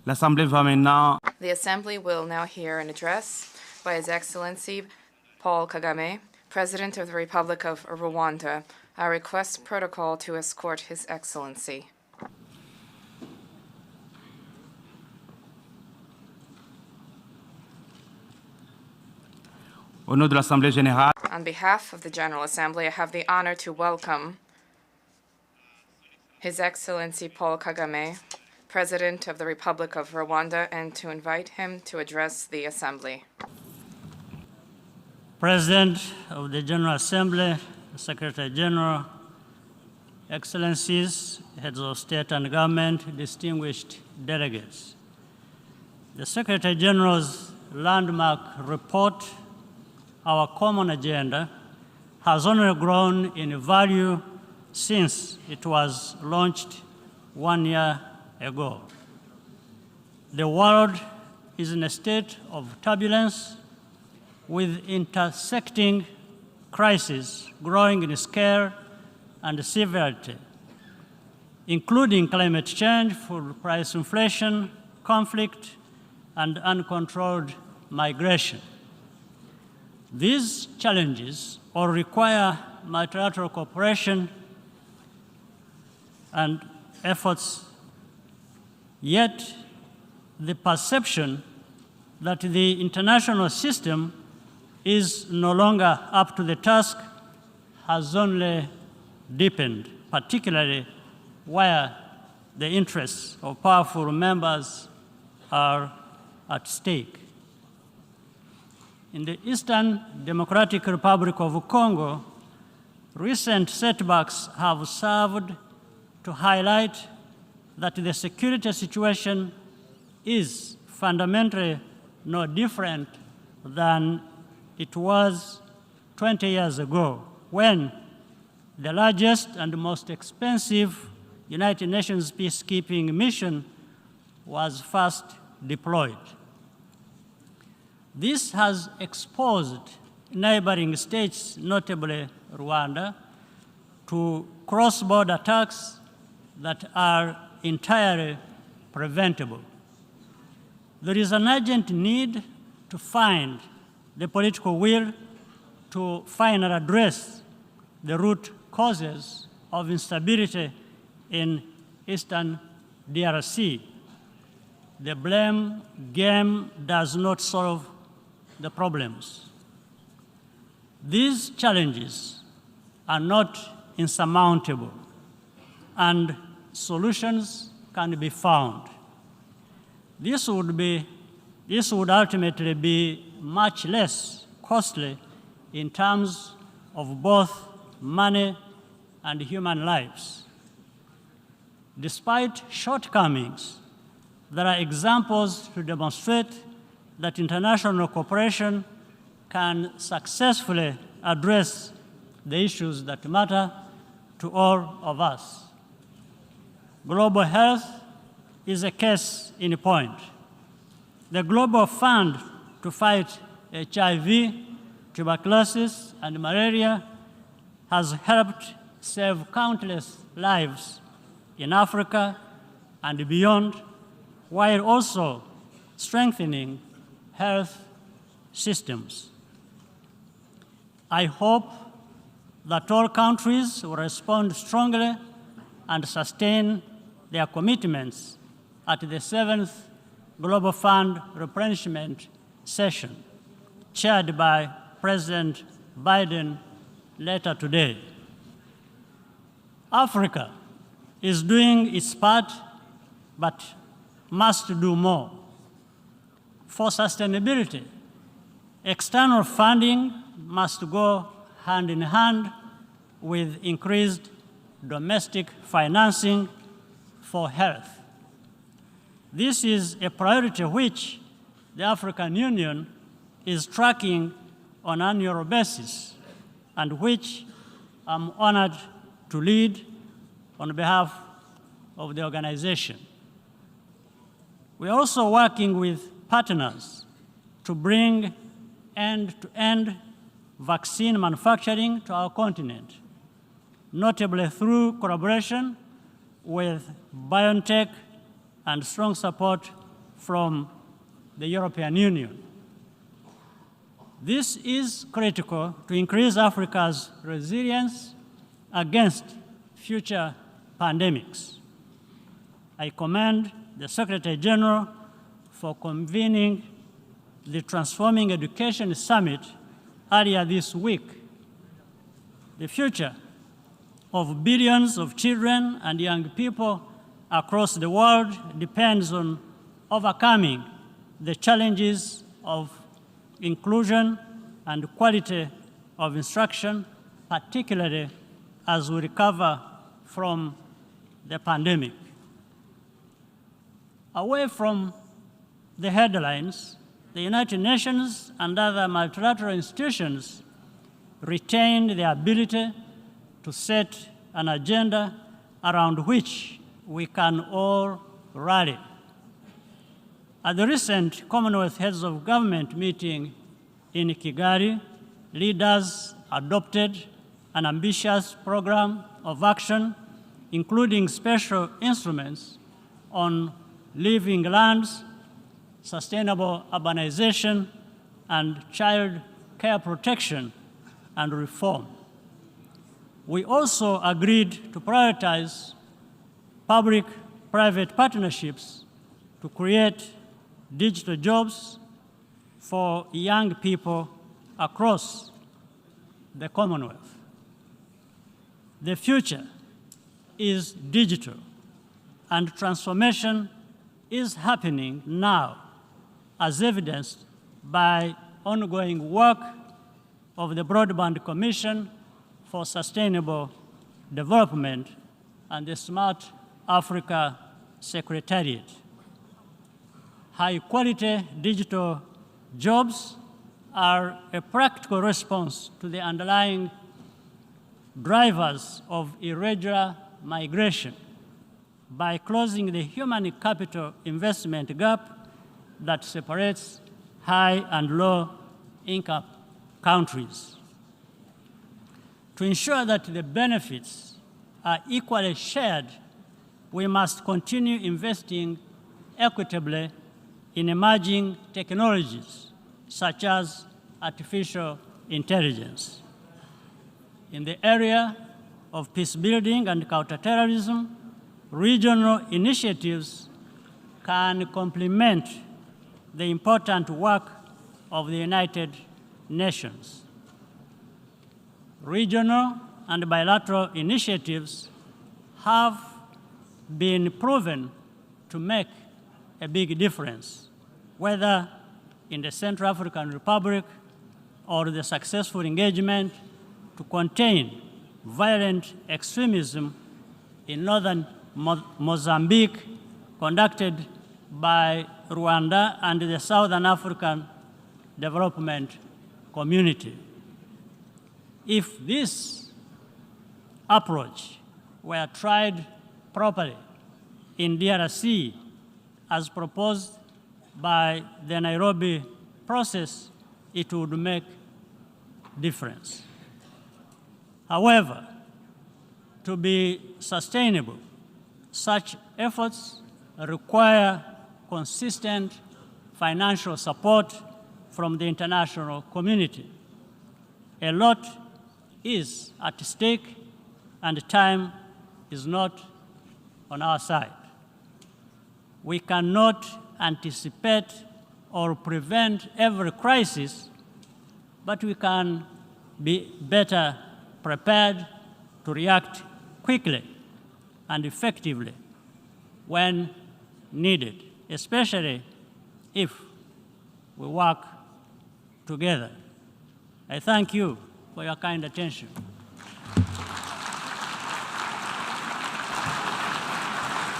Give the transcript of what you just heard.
L'Assemblée va maintenant The Assembly will now hear an address by His Excellency Paul Kagame, President of the Republic of Rwanda. I request protocol to escort His Excellency. au nom de l'Assemblée générale, On behalf of the General Assembly, I have the honor to welcome His Excellency Paul Kagame, President of the Republic of Rwanda, and to invite him to address the Assembly. President of the General Assembly, Secretary General, Excellencies, Heads of State and Government, distinguished delegates. The Secretary General's landmark report, Our Common Agenda, has only grown in value since it was launched 1 year ago. The world is in a state of turbulence with intersecting crises growing in scale and severity, including climate change, food price inflation, conflict, and uncontrolled migration. These challenges all require multilateral cooperation and efforts, yet the perception that the international system is no longer up to the task has only deepened, particularly where the interests of powerful members are at stake. In the Eastern Democratic Republic of Congo, recent setbacks have served to highlight that the security situation is fundamentally no different than it was 20 years ago, when the largest and most expensive United Nations peacekeeping mission was first deployed. This has exposed neighboring states, notably Rwanda, to cross-border attacks that are entirely preventable. There is an urgent need to find the political will to finally address the root causes of instability in Eastern DRC. The blame game does not solve the problems. These challenges are not insurmountable, and solutions can be found. This would ultimately be much less costly in terms of both money and human lives. Despite shortcomings, there are examples to demonstrate that international cooperation can successfully address the issues that matter to all of us. Global health is a case in point. The Global Fund to fight HIV, tuberculosis, and malaria has helped save countless lives in Africa and beyond, while also strengthening health systems. I hope that all countries will respond strongly and sustain their commitments at the 7th Global Fund replenishment session, chaired by President Biden later today. Africa is doing its part, but must do more. For sustainability, external funding must go hand in hand with increased domestic financing for health. This is a priority which the African Union is tracking on an annual basis, and which I'm honored to lead on behalf of the organization. We are also working with partners to bring end-to-end vaccine manufacturing to our continent, notably through collaboration with BioNTech and strong support from the European Union. This is critical to increase Africa's resilience against future pandemics. I commend the Secretary General for convening the Transforming Education Summit earlier this week. The future of billions of children and young people across the world depends on overcoming the challenges of inclusion and quality of instruction, particularly as we recover from the pandemic. Away from the headlines, the United Nations and other multilateral institutions retained the ability to set an agenda around which we can all rally. At the recent Commonwealth Heads of Government meeting in Kigali, leaders adopted an ambitious program of action, including special instruments on living lands, sustainable urbanization, and child care protection and reform. We also agreed to prioritize public-private partnerships to create digital jobs for young people across the Commonwealth. The future is digital, and transformation is happening now, as evidenced by ongoing work of the Broadband Commission for Sustainable Development and the Smart Africa Secretariat. High-quality digital jobs are a practical response to the underlying drivers of irregular migration by closing the human capital investment gap that separates high and low income countries. To ensure that the benefits are equally shared, we must continue investing equitably in emerging technologies such as artificial intelligence. In the area of peacebuilding and counterterrorism, regional initiatives can complement the important work of the United Nations. Regional and bilateral initiatives have been proven to make a big difference, whether in the Central African Republic or the successful engagement to contain violent extremism in northern Mozambique, conducted by Rwanda and the Southern African Development Community. If this approach were tried properly in DRC, as proposed by the Nairobi process, it would make difference. However, to be sustainable, such efforts require consistent financial support from the international community. A lot is at stake, and time is not on our side. We cannot anticipate or prevent every crisis, but we can be better prepared to react quickly and effectively when needed, especially if we work together. I thank you for your kind attention.